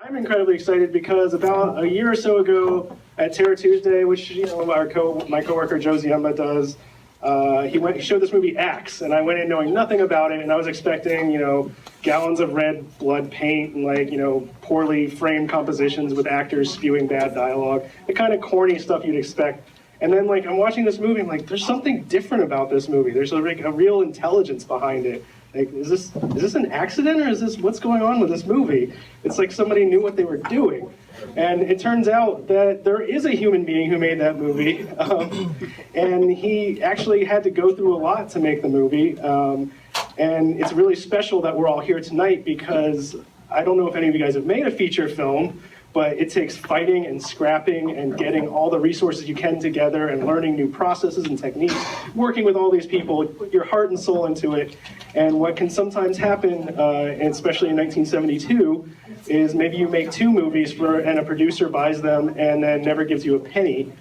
I'm incredibly excited because about a year or so ago at Terror Tuesday, which my coworker Joe Ziemba does, he showed this movie Axe, and I went in knowing nothing about it, and I was expecting gallons of red blood paint and poorly framed compositions with actors spewing bad dialogue, the kind of corny stuff you'd expect. And then I'm watching this movie, I'm like, there's something different about this movie. There's a real intelligence behind it. Like, is this an accident, or what's going on with this movie? It's like somebody knew what they were doing. And it turns out that there is a human being who made that movie, and he actually had to go through a lot to make the movie. And it's really special that we're all here tonight because I don't know if any of you guys have made a feature film, but it takes fighting and scrapping and getting all the resources you can together and learning new processes and techniques, working with all these people, put your heart and soul into it. And what can sometimes happen, and especially in 1972, is maybe you make two movies and a producer buys them and then never gives you a penny,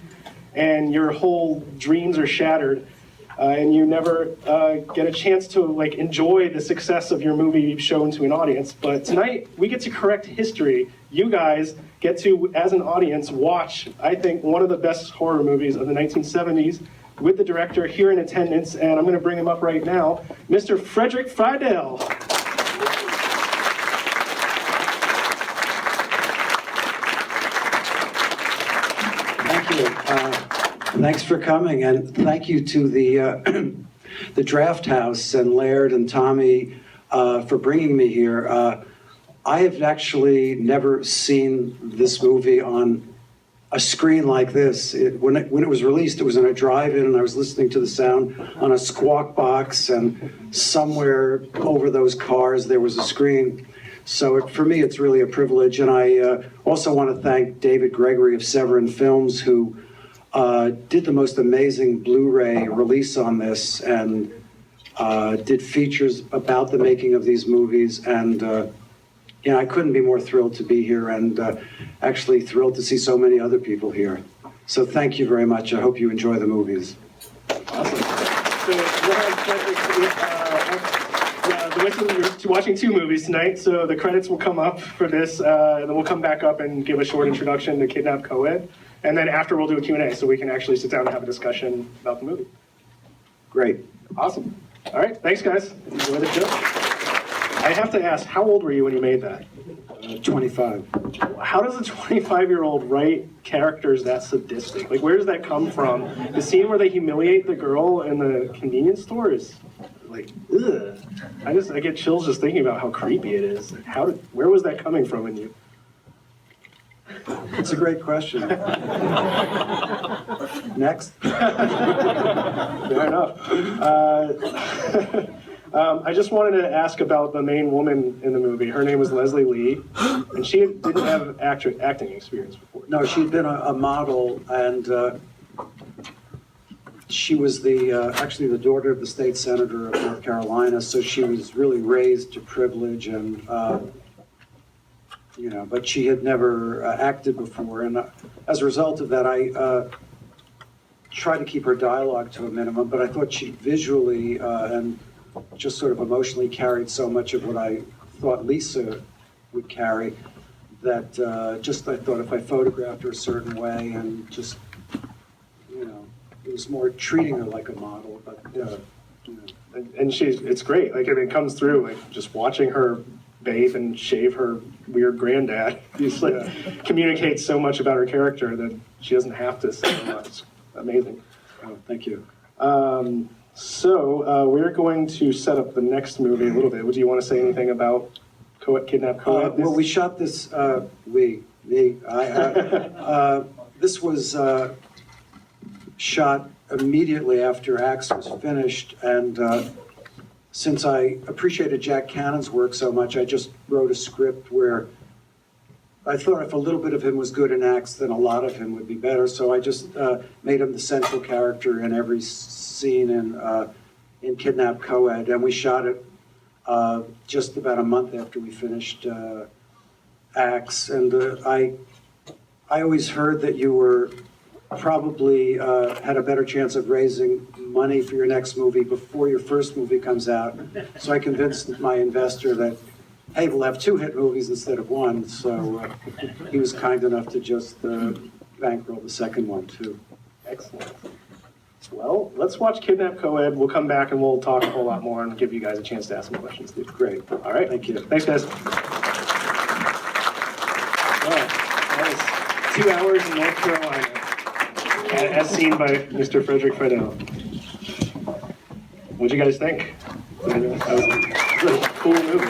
and your whole dreams are shattered, and you never get a chance to enjoy the success of your movie shown to an audience. But tonight, we get to correct history. You guys get to, as an audience, watch, I think, one of the best horror movies of the 1970s with the director here in attendance, and I'm going to bring him up right now, Mr. Frederick Friedel. Thank you. Thanks for coming, and thank you to the the Drafthouse and Laird and Tommy for bringing me here. I have actually never seen this movie on a screen like this. When it was released, it was in a drive-in, and I was listening to the sound on a squawk box, and somewhere over those cars there was a screen. So for me, it's really a privilege, and I also want to thank David Gregory of Severin Films, who did the most amazing Blu-ray release on this, and did features about the making of these movies, and I couldn't be more thrilled to be here, and actually thrilled to see so many other people here. So thank you very much. I hope you enjoy the movies. Awesome. So we're watching two movies tonight, so the credits will come up for this, and then we'll come back up and give a short introduction to Kidnap Coed, and then after we'll do a Q&A, so we can actually sit down and have a discussion about the movie. Great. Awesome. All right, thanks guys. Enjoy the show. I have to ask, how old were you when you made that? 25. How does a 25-year-old write characters that sadistic? Where does that come from? The scene where they humiliate the girl in the convenience store is ugh. I get chills just thinking about how creepy it is. Where was that coming from in you? It's a great question. Next. Fair enough. I just wanted to ask about the main woman in the movie. Her name was Leslie Lee, and she didn't have acting experience before. No, she'd been a model, and she was actually the daughter of the state senator of North Carolina, so she was really raised to privilege, and but she had never acted before, and as a result of that, I tried to keep her dialogue to a minimum, but I thought she visually and just sort of emotionally carried so much of what I thought Lisa would carry that I thought if I photographed her a certain way and just, it was more treating her like a model, but, And it's great. It comes through, just watching her bathe and shave her weird granddad. He's communicates so much about her character that she doesn't have to say much. It's amazing. Oh, thank you. So we're going to set up the next movie a little bit. Would you want to say anything about Kidnap Coed? Well, we shot this, this was shot immediately after Axe was finished, and since I appreciated Jack Cannon's work so much, I just wrote a script where I thought if a little bit of him was good in Axe, then a lot of him would be better. So I just made him the central character in every scene in Kidnap Coed, and we shot it just about a month after we finished Axe. And I always heard that you were probably had a better chance of raising money for your next movie before your first movie comes out. So I convinced my investor that able to have 2 hit movies instead of 1, so he was kind enough to just bankroll the second one too. Excellent. Well, let's watch Kidnap Coed. We'll come back and we'll talk a whole lot more and give you guys a chance to ask some questions too. Great. All right. Thank you. Thanks, guys. Well, that was 2 hours in North Carolina, as seen by Mr. Frederick Friedel. What'd you guys think? That was a cool movie.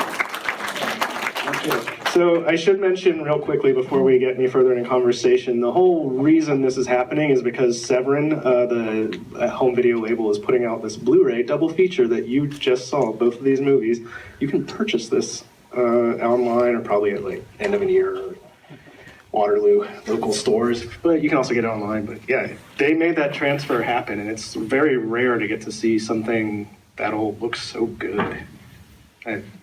Okay. So I should mention real quickly before we get any further in conversation, the whole reason this is happening is because Severin, the home video label, is putting out this Blu-ray double feature that you just saw, both of these movies. You can purchase this online or probably at like end of a year or Waterloo local stores, but you can also get it online. But yeah, they made that transfer happen, and it's very rare to get to see something that'll look so good.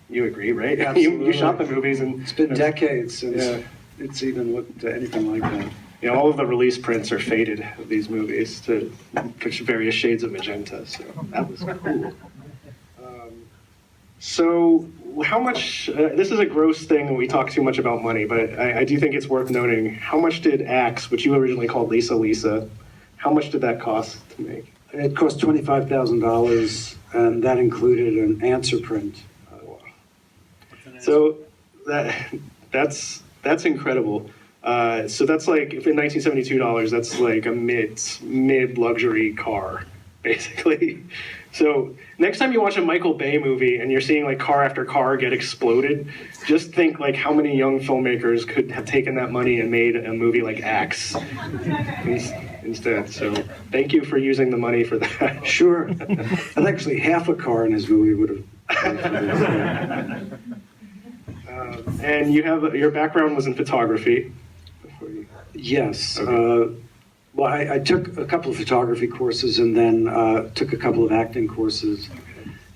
You agree, right? You shot the movies, and It's been decades since it's even looked anything like that. you know, all of the release prints are faded of these movies to various shades of magenta, so that was cool. So how much, this is a gross thing, and we talk too much about money, but I do think it's worth noting, how much did Axe, which you originally called Lisa Lisa, how much did that cost to make? It cost $25,000, and that included an answer print. So that's incredible. So that's like, if in 1972 dollars, that's like a mid luxury car, basically. So next time you watch a Michael Bay movie and you're seeing like car after car get exploded, just think like how many young filmmakers could have taken that money and made a movie like Axe instead. So thank you for using the money for that. Sure. And actually half a car in his movie would have. And you have your background was in photography. Yes. Okay. Well, I took a couple of photography courses and then took a couple of acting courses,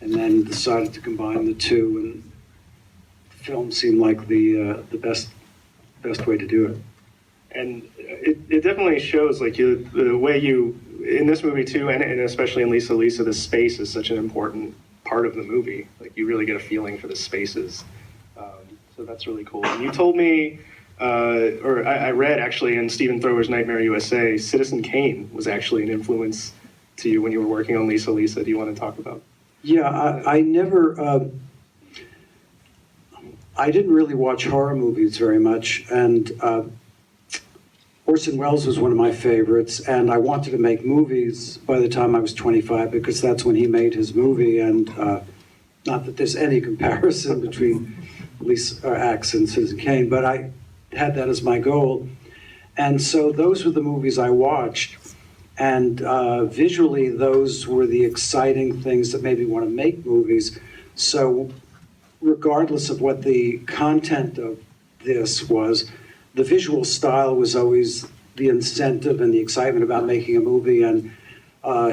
and then decided to combine the two, and film seemed like the best way to do it. And it definitely shows, like, the way you, in this movie too, and especially in Lisa Lisa, the space is such an important part of the movie. Like, you really get a feeling for the spaces. So that's really cool. And you told me, I read actually in Stephen Thrower's Nightmare USA, Citizen Kane was actually an influence to you when you were working on Lisa Lisa. Do you want to talk about? Yeah, I never, I didn't really watch horror movies very much, and Orson Welles was one of my favorites, and I wanted to make movies by the time I was 25 because that's when he made his movie, and not that there's any comparison between Axe and Citizen Kane, but I had that as my goal. And so those were the movies I watched. And visually, those were the exciting things that made me want to make movies. So regardless of what the content of this was, the visual style was always the incentive and the excitement about making a movie. And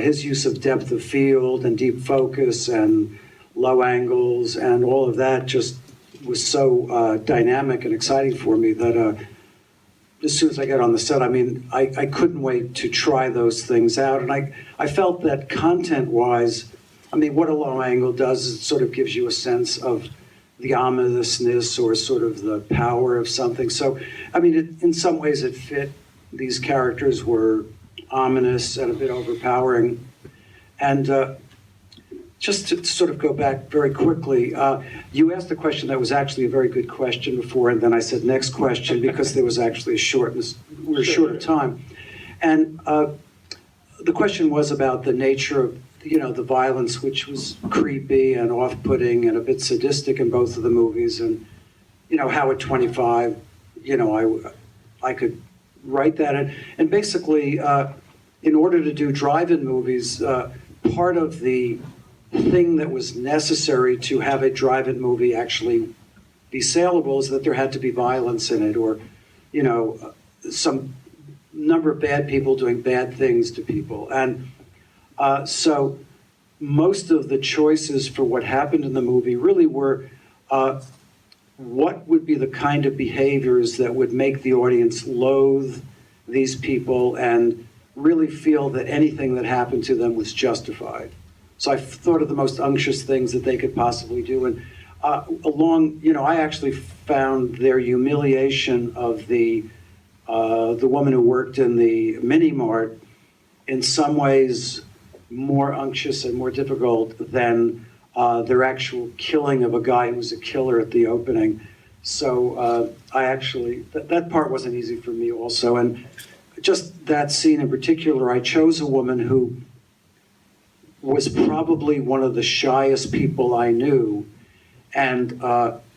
his use of depth of field and deep focus and low angles and all of that just was so dynamic and exciting for me that as soon as I got on the set, I mean, I couldn't wait to try those things out. And I felt that content-wise, I mean, what a low angle does is it sort of gives you a sense of the ominousness or sort of the power of something. So, I mean, in some ways it fit. These characters were ominous and a bit overpowering. And just to sort of go back very quickly, you asked a question that was actually a very good question before, and then I said next question because there was actually a shortness, we were short of time. And the question was about the nature of, you know, the violence, which was creepy and off-putting and a bit sadistic in both of the movies, and, you know, how at 25, you know, I could write that. And basically, in order to do drive-in movies, part of the thing that was necessary to have a drive-in movie actually be saleable is that there had to be violence in it, or, you know, some number of bad people doing bad things to people. And so most of the choices for what happened in the movie really were what would be the kind of behaviors that would make the audience loathe these people and really feel that anything that happened to them was justified. So I thought of the most unctuous things that they could possibly do. And I actually found their humiliation of the woman who worked in the mini mart in some ways more unctuous and more difficult than their actual killing of a guy who was a killer at the opening. So that part wasn't easy for me also. And just that scene in particular, I chose a woman who was probably one of the shyest people I knew. And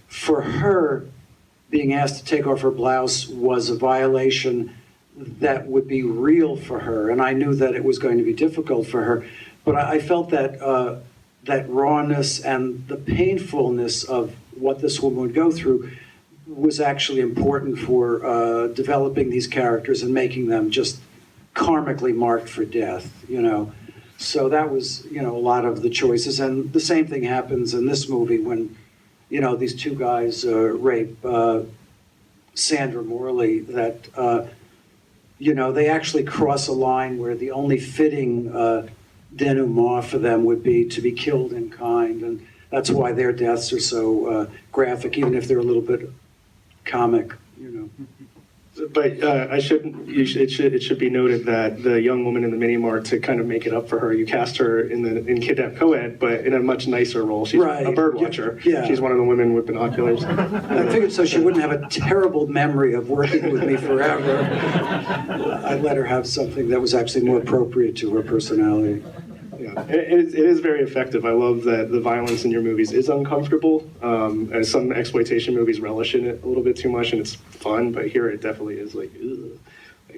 for her, being asked to take off her blouse was a violation that would be real for her. And I knew that it was going to be difficult for her. But I felt that that rawness and the painfulness of what this woman would go through was actually important for developing these characters and making them just karmically marked for death, So that was, a lot of the choices. And the same thing happens in this movie when, these two guys rape Sandra Morley, that, they actually cross a line where the only fitting denouement for them would be to be killed in kind. And that's why their deaths are so graphic, even if they're a little bit comic, But it should be noted that the young woman in the mini mart, to kind of make it up for her, you cast her in Kidnap Coed, but in a much nicer role. She's a bird watcher. Yeah. She's one of the women with binoculars. I figured so she wouldn't have a terrible memory of working with me forever. I let her have something that was actually more appropriate to her personality. Yeah, it is very effective. I love that the violence in your movies is uncomfortable. And some exploitation movies relish in it a little bit too much, and it's fun. But here, it definitely is like, ugh.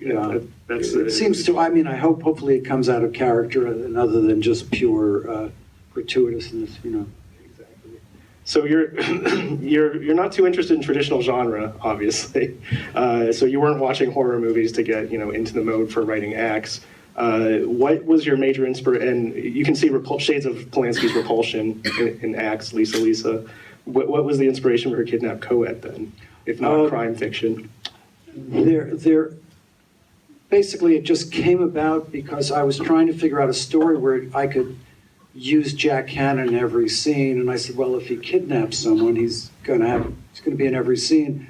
Yeah. It seems to. I mean, hopefully it comes out of character, and other than just pure gratuitousness. Exactly. So you're not too interested in traditional genre, obviously. So you weren't watching horror movies to get into the mode for writing acts. What was your major inspiration? And you can see shades of Polanski's Repulsion in Acts, Lisa. What was the inspiration for Kidnap Coed then, if not crime fiction? Basically, it just came about because I was trying to figure out a story where I could use Jack Hanna in every scene, and I said, well, if he kidnaps someone, he's going to be in every scene,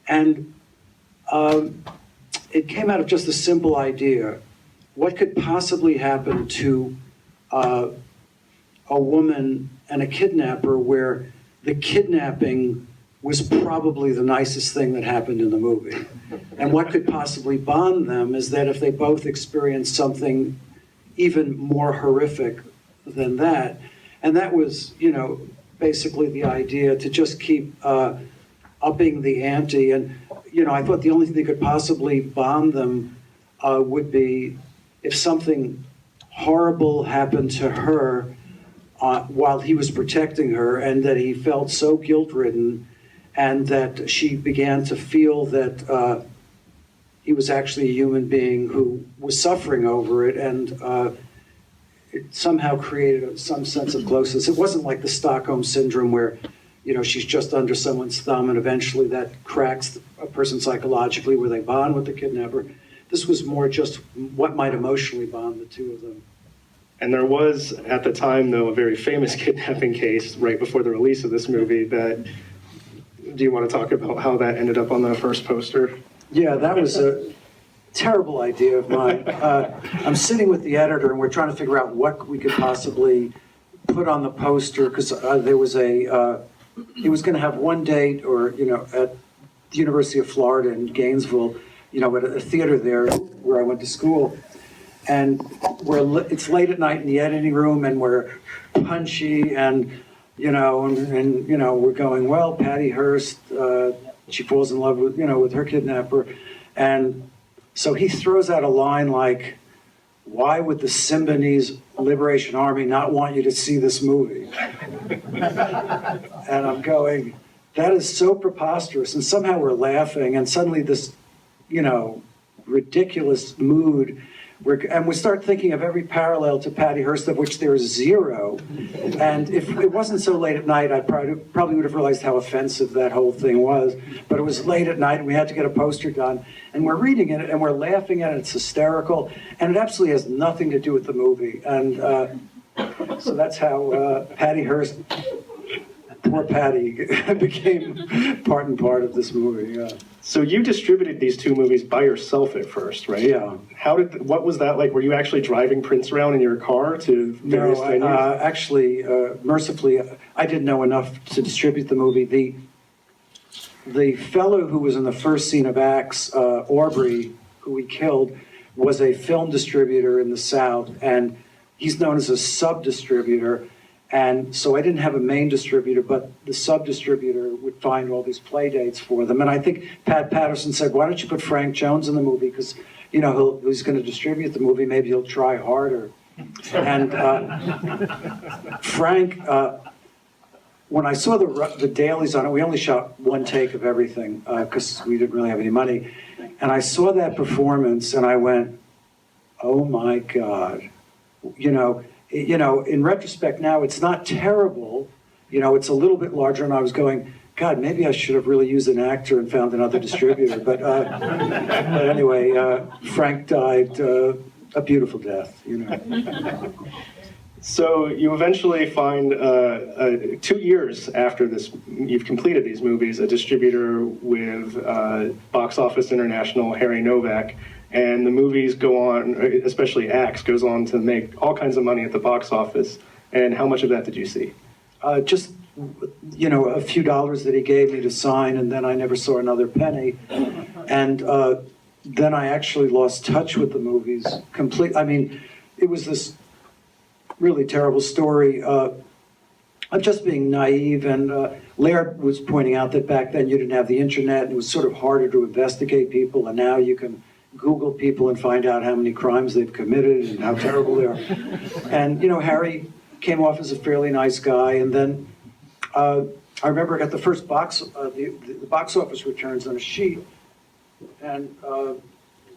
and it came out of just a simple idea. What could possibly happen to a woman and a kidnapper where the kidnapping was probably the nicest thing that happened in the movie? And what could possibly bond them is that if they both experienced something even more horrific than that. And that was, basically the idea, to just keep upping the ante. And, I thought the only thing that could possibly bond them would be if something horrible happened to her while he was protecting her, and that he felt so guilt-ridden, and that she began to feel that he was actually a human being who was suffering over it, and it somehow created some sense of closeness. It wasn't like the Stockholm Syndrome where, she's just under someone's thumb and eventually that cracks a person psychologically where they bond with the kidnapper. This was more just what might emotionally bond the two of them. And there was, at the time, though, a very famous kidnapping case right before the release of this movie that, do you want to talk about how that ended up on the first poster? Yeah, that was a terrible idea of mine. I'm sitting with the editor and we're trying to figure out what we could possibly put on the poster, because there was he was going to have one date, or, at the University of Florida in Gainesville, at a theater there where I went to school. And it's late at night in the editing room, and we're punchy, and we're going, well, Patty Hearst, she falls in love with with her kidnapper, and so he throws out a line like, "Why would the Symbionese Liberation Army not want you to see this movie?" And I'm going, that is so preposterous, and somehow we're laughing, and suddenly this, ridiculous mood. We start thinking of every parallel to Patty Hearst, of which there is zero. And if it wasn't so late at night, I probably would have realized how offensive that whole thing was. But it was late at night, and we had to get a poster done. And we're reading it, and we're laughing at it. It's hysterical. And it absolutely has nothing to do with the movie. And so that's how Patty Hearst poor Patty became part and part of this movie. Yeah. So you distributed these two movies by yourself at first, right? Yeah. What was that like? Were you actually driving Prince around in your car to various No, venues? actually, mercifully, I didn't know enough to distribute the movie. The fellow who was in the first scene of Axe, Aubrey, who we killed, was a film distributor in the South, and he's known as a sub-distributor. And so I didn't have a main distributor, but the sub-distributor would find all these play dates for them. And I think Pat Patterson said, why don't you put Frank Jones in the movie? Because, you know, he's going to distribute the movie. Maybe he'll try harder. And Frank, when I saw the dailies on it, we only shot one take of everything because we didn't really have any money. And I saw that performance and I went, oh my God, you know, in retrospect now, it's not terrible. You know, it's a little bit larger, and I was going, God, maybe I should have really used an actor and found another distributor. But anyway, Frank died a beautiful death, you know. So you eventually find, 2 years after you've completed these movies, a distributor with Box Office International, Harry Novak, and the movies go on, especially Axe, goes on to make all kinds of money at the box office. And how much of that did you see? Just, you know, a few dollars that he gave me to sign, and then I never saw another penny. And then I actually lost touch with the movies completely. I mean, it was this really terrible story of just being naive. And Laird was pointing out that back then you didn't have the internet, and it was sort of harder to investigate people, and now you can Google people and find out how many crimes they've committed and how terrible they are. And, you know, Harry came off as a fairly nice guy. And then I remember I got the first the box office returns on a sheet. And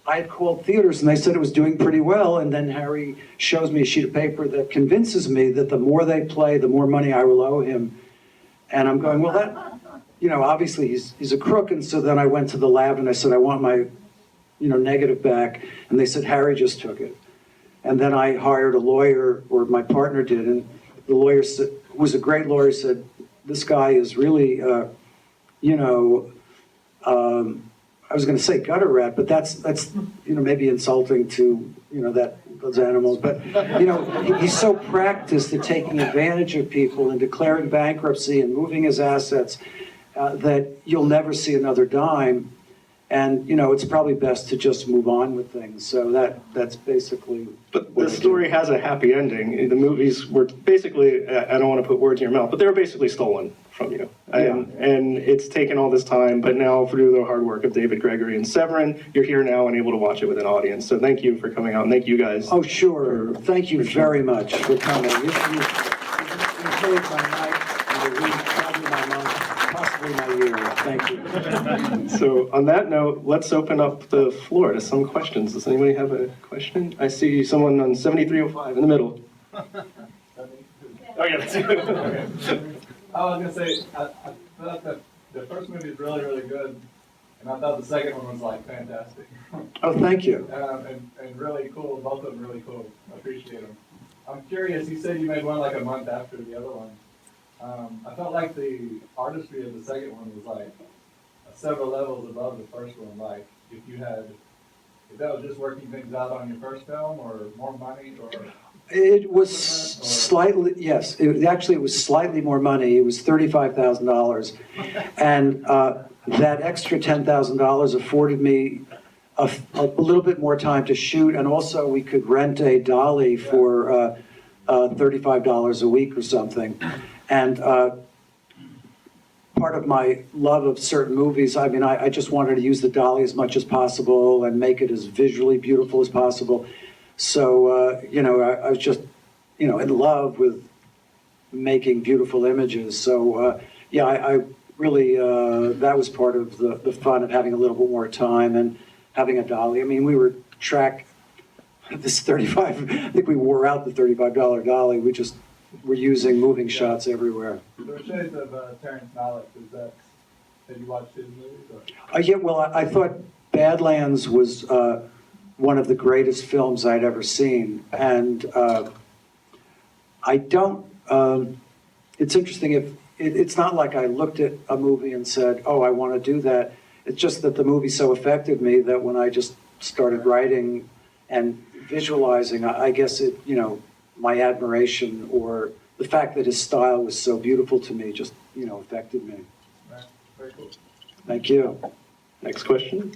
I had called theaters and they said it was doing pretty well. And then Harry shows me a sheet of paper that convinces me that the more they play, the more money I will owe him. And I'm going, well, that, you know, obviously he's a crook. And so then I went to the lab and I said, I want my, you know, negative back. And they said, Harry just took it. And then I hired a lawyer, or my partner did, and the lawyer said, who was a great lawyer, said, this guy is really, you know, I was going to say gutter rat, but that's you know, maybe insulting to, you know, those animals. But, you know, he's so practiced at taking advantage of people and declaring bankruptcy and moving his assets that you'll never see another dime. And, you know, it's probably best to just move on with things. So that's basically. But the story has a happy ending. The movies were basically, I don't want to put words in your mouth, but they were basically stolen from you. And it's taken all this time, but now through the hard work of David Gregory and Severin, you're here now and able to watch it with an audience. So thank you for coming out, and thank you guys. Oh, sure. Thank you very much for coming. You saved my night, and probably my month, possibly my year. Thank you. So on that note, let's open up the floor to some questions. Does anybody have a question? I see someone on 7305 in the middle. Oh, yeah, that's you. Okay. I was going to say, I thought that the first movie is really, really good, and I thought the second one was, like, fantastic. Oh, thank you. And really cool, both of them really cool. I appreciate them. I'm curious, you said you made one, like, a month after the other one. I felt like the artistry of the second one was, like, several levels above the first one. Like, if that was just working things out on your first film, or more money, or... It was slightly, yes, it was slightly more money. It was $35,000. And that extra $10,000 afforded me a little bit more time to shoot. And also we could rent a dolly for $35 a week or something. And part of my love of certain movies, I mean, I just wanted to use the dolly as much as possible and make it as visually beautiful as possible. So, you know, I was just, you know, in love with making beautiful images. So, yeah, I really, that was part of the fun of having a little bit more time and having a dolly. I mean, we were this 35, I think we wore out the $35 dolly. We just were using moving shots everywhere. There were shades of Terrence Malick. Have you watched his movies? Yeah, well, I thought Badlands was one of the greatest films I'd ever seen. And I don't, it's interesting, it's not like I looked at a movie and said, oh, I want to do that. It's just that the movie so affected me that when I just started writing and visualizing, I guess it, you know, my admiration or the fact that his style was so beautiful to me just, you know, affected me. Right. Very cool. Thank you. Next question.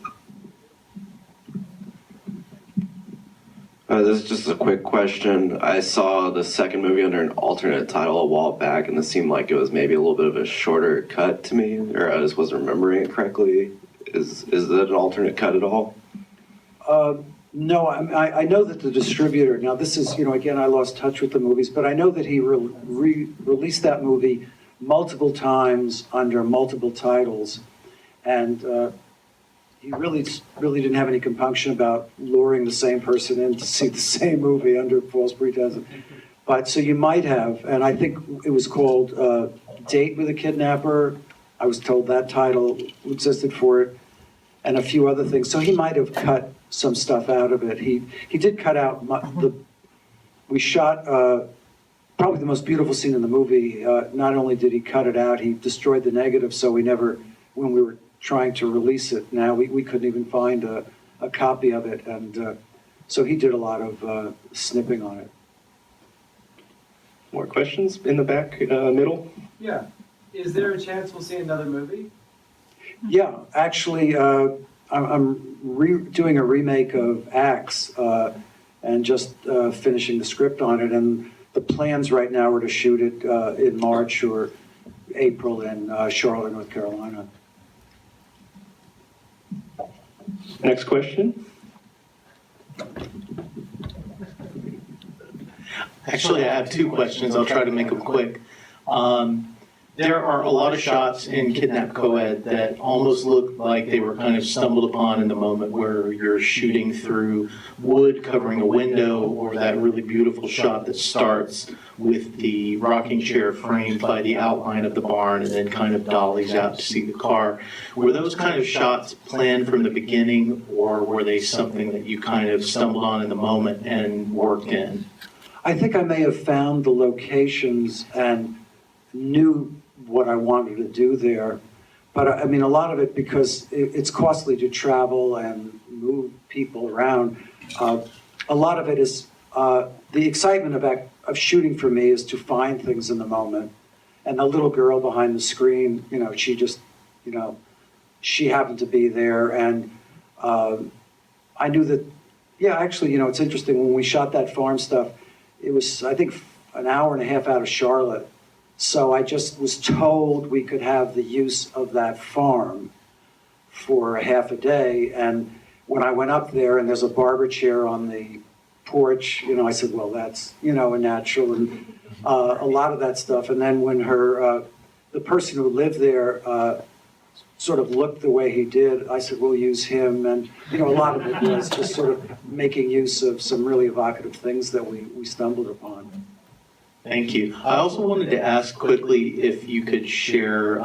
This is just a quick question. I saw the second movie under an alternate title a while back, and this seemed like it was maybe a little bit of a shorter cut to me, or I just wasn't remembering it correctly. Is that an alternate cut at all? No, I know that the distributor, now this is, you know, again, I lost touch with the movies, but I know that he released that movie multiple times under multiple titles, and he really didn't have any compunction about luring the same person in to see the same movie under false pretenses. But so you might have, and I think it was called Date with a Kidnapper. I was told that title existed for it, and a few other things. So he might have cut some stuff out of it. He did cut out we shot probably the most beautiful scene in the movie. Not only did he cut it out, he destroyed the negative, so we never, when we were trying to release it now, we couldn't even find a copy of it, and so he did a lot of snipping on it. More questions in the back, middle? Yeah. Is there a chance we'll see another movie? Yeah, actually, I'm doing a remake of Axe and just finishing the script on it, and the plans right now are to shoot it in March or April in Charlotte, North Carolina. Next question. Actually, I have two questions. I'll try to make them quick. There are a lot of shots in Kidnap Coed that almost look like they were kind of stumbled upon in the moment where you're shooting through wood covering a window, or that really beautiful shot that starts with the rocking chair framed by the outline of the barn and then kind of dollies out to see the car. Were those kind of shots planned from the beginning, or were they something that you kind of stumbled on in the moment and worked in? I think I may have found the locations and knew what I wanted to do there. But I mean, a lot of it, because it's costly to travel and move people around, a lot of it is, the excitement of shooting for me is to find things in the moment. And the little girl behind the screen, you know, she just, you know, she happened to be there. And I knew that, yeah, actually, you know, it's interesting, when we shot that farm stuff, it was, I think, an hour and a half out of Charlotte. So I just was told we could have the use of that farm for a half a day. And when I went up there and there's a barber chair on the porch, you know, I said, well, that's, you know, a natural, and a lot of that stuff. And then when the person who lived there sort of looked the way he did, I said, we'll use him. And, you know, a lot of it was just sort of making use of some really evocative things that we stumbled upon. Thank you. I also wanted to ask quickly if you could share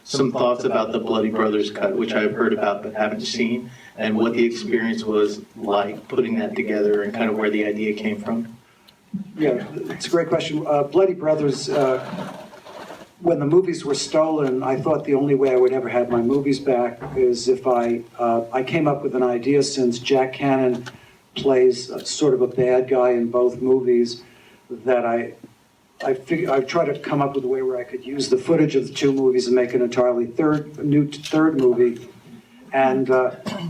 some thoughts about the Bloody Brothers cut, which I've heard about but haven't seen, and what the experience was like putting that together and kind of where the idea came from. Yeah, it's a great question. Bloody Brothers, when the movies were stolen, I thought the only way I would ever have my movies back is if I came up with an idea, since Jack Cannon plays sort of a bad guy in both movies, that I tried to come up with a way where I could use the footage of the two movies and make an entirely new third movie. And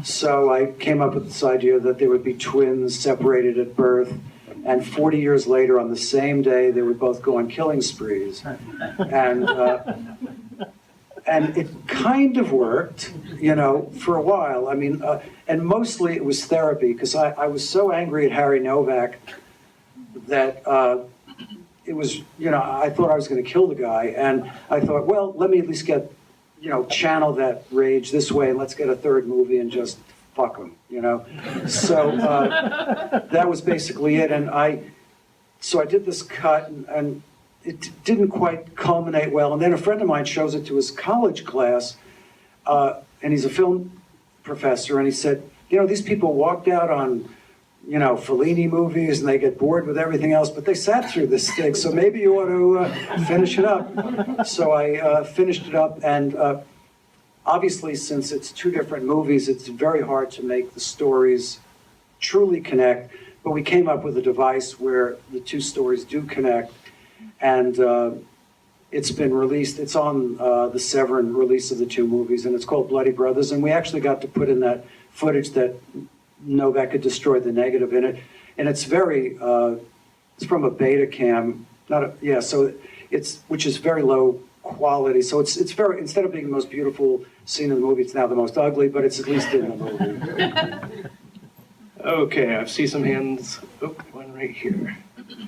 so I came up with this idea that there would be twins separated at birth, and 40 years later, on the same day, they would both go on killing sprees. And it kind of worked, you know, for a while. I mean, and mostly it was therapy, because I was so angry at Harry Novak that it was, you know, I thought I was going to kill the guy, and I thought, well, let me at least get, you know, channel that rage this way, and let's get a third movie and just fuck him, you know. So that was basically it, and so I did this cut, and it didn't quite culminate well, and then a friend of mine shows it to his college class, and he's a film professor, and he said, you know, these people walked out on Fellini movies and they get bored with everything else, but they sat through this thing, so maybe you ought to finish it up. So I finished it up, and obviously, since it's two different movies, it's very hard to make the stories truly connect, but we came up with a device where the two stories do connect, and it's been released. It's on the Severin release of the two movies, and it's called Bloody Brothers, and we actually got to put in that footage that Novak could destroy the negative in it, and it's very, it's from a beta cam, which is very low quality, so it's very, instead of being the most beautiful scene in the movie, it's now the most ugly, but it's at least in the movie. Okay, I see some hands. Oh, one right here.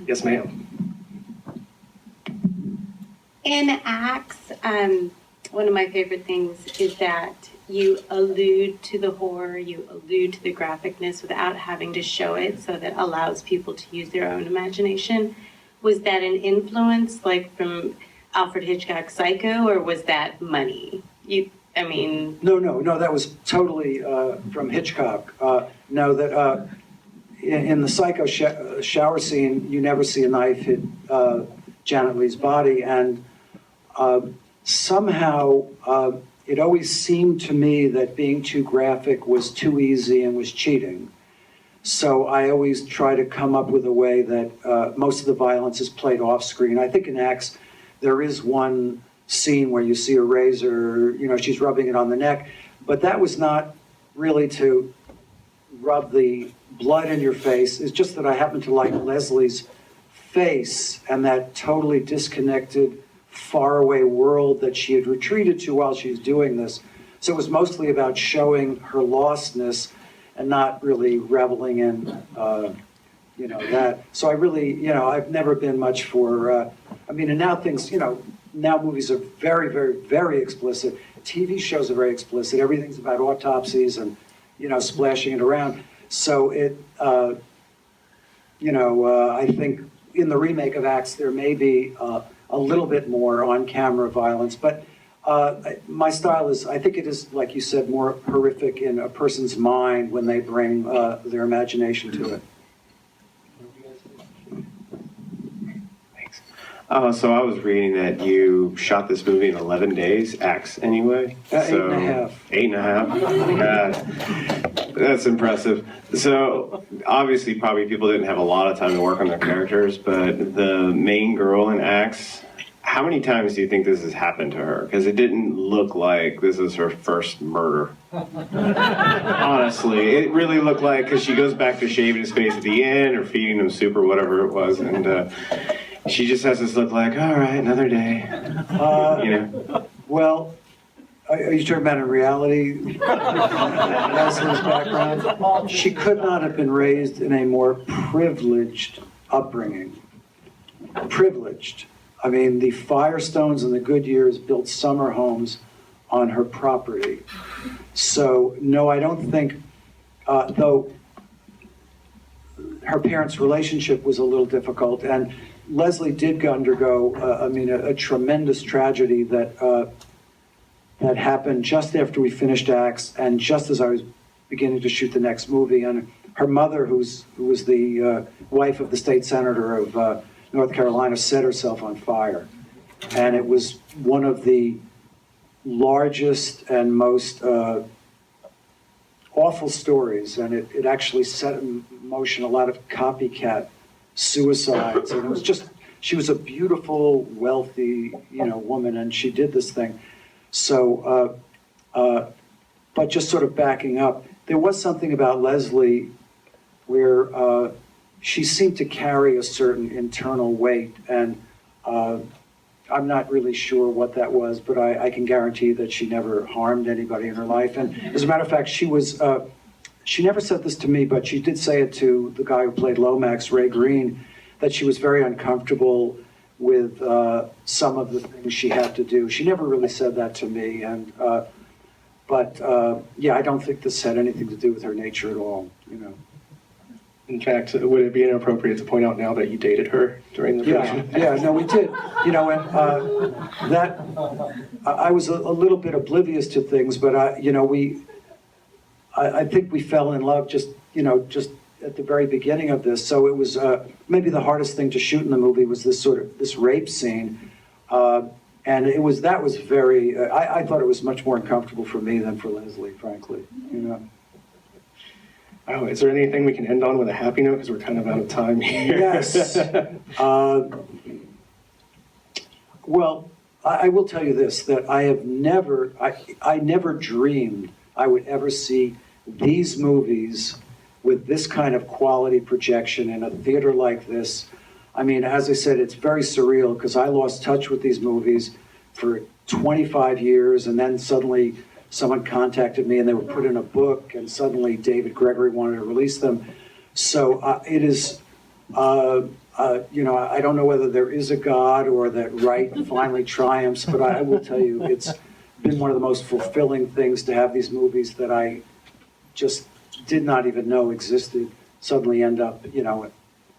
Yes, ma'am. In Acts, one of my favorite things is that you allude to the horror, you allude to the graphicness without having to show it, so that allows people to use their own imagination. Was that an influence, like from Alfred Hitchcock's Psycho, or was that money? No, that was totally from Hitchcock. In the Psycho shower scene, you never see a knife hit Janet Leigh's body, and somehow it always seemed to me that being too graphic was too easy and was cheating. So I always try to come up with a way that most of the violence is played off screen. I think in Acts, there is one scene where you see a razor, she's rubbing it on the neck, but that was not really to rub the blood in your face. It's just that I happen to like Leslie's face and that totally disconnected, faraway world that she had retreated to while she was doing this. So it was mostly about showing her lostness and not really reveling in, that. So I really, I've never been much for, and now things, now movies are very, very, very explicit. TV shows are very explicit. Everything's about autopsies and, splashing it around. So it, I think in the remake of Acts, there may be a little bit more on-camera violence, but my style is, I think it is, like you said, more horrific in a person's mind when they bring their imagination to it. So I was reading that you shot this movie in 11 days, Acts anyway. So, 8.5. 8.5? God, that's impressive. So obviously probably people didn't have a lot of time to work on their characters, but the main girl in Acts, how many times do you think this has happened to her? Because it didn't look like this is her first murder. Honestly, it really looked like, because she goes back to shaving his face at the end or feeding him soup or whatever it was, and she just has this look like, all right, another day. Well, are you talking about in reality? Leslie's background? She could not have been raised in a more privileged upbringing. Privileged. I mean, the Firestones and the Goodyears built summer homes on her property. So, no, I don't think, though her parents' relationship was a little difficult, and Leslie did undergo, a tremendous tragedy that happened just after we finished Acts and just as I was beginning to shoot the next movie. And her mother, who was the wife of the state senator of North Carolina, set herself on fire. And it was one of the largest and most awful stories. And it actually set in motion a lot of copycat suicides, and it was just, she was a beautiful, wealthy, woman, and she did this thing. So, but just sort of backing up, there was something about Leslie where she seemed to carry a certain internal weight, and I'm not really sure what that was, but I can guarantee that she never harmed anybody in her life. And as a matter of fact, she was, she never said this to me, but she did say it to the guy who played Lomax, Ray Green, that she was very uncomfortable with some of the things she had to do. She never really said that to me, and I don't think this had anything to do with her nature at all. In fact, would it be inappropriate to point out now that you dated her during the production? No, we did. And that I was a little bit oblivious to things, but I think we fell in love just at the very beginning of this, so it was maybe the hardest thing to shoot in the movie was this rape scene. And that was very, I thought it was much more uncomfortable for me than for Leslie, frankly, you know. Oh, is there anything we can end on with a happy note? Because we're kind of out of time here. Yes. Well, I will tell you this, that I never dreamed I would ever see these movies with this kind of quality projection in a theater like this. I mean, as I said, it's very surreal because I lost touch with these movies for 25 years, and then suddenly someone contacted me and they were put in a book, and suddenly David Gregory wanted to release them. So it is, you know, I don't know whether there is a God or that right finally triumphs, but I will tell you, it's been one of the most fulfilling things to have these movies that I just did not even know existed suddenly end up, you know,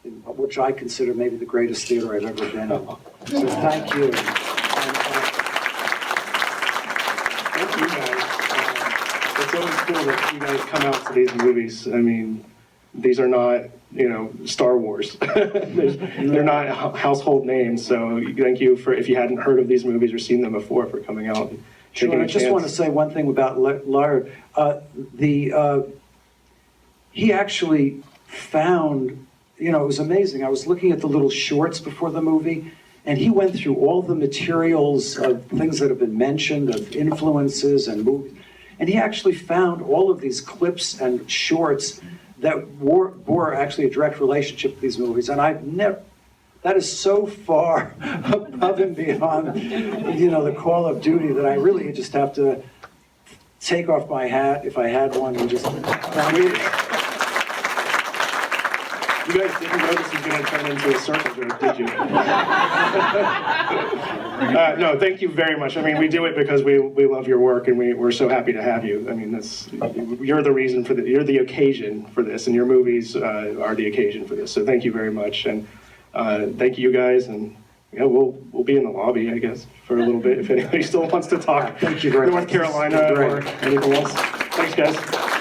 in which I consider maybe the greatest theater I've ever been in. So thank you. Thank you guys. It's always cool that you guys come out to these movies. I mean, these are not, you know, Star Wars. They're not household names. So thank you for, if you hadn't heard of these movies or seen them before, for coming out and Sure, taking a I just chance. want to say one thing about Laird. He actually found, you know, it was amazing. I was looking at the little shorts before the movie, and he went through all the materials of things that have been mentioned, of influences and movies, and he actually found all of these clips and shorts that bore actually a direct relationship to these movies, and I've never, that is so far above and beyond, you know, the call of duty that I really just have to take off my hat, if I had one, and just... You guys didn't know this was going to turn into a circle jerk, did you? No, thank you very much. I mean, we do it because we love your work, and we're so happy to have you. I mean, you're the reason for you're the occasion for this, and your movies are the occasion for this. So thank you very much, and thank you guys, and yeah, we'll be in the lobby, I guess, for a little bit if anybody still wants to talk. Thank you very much. North Carolina or anything else. Thanks, guys.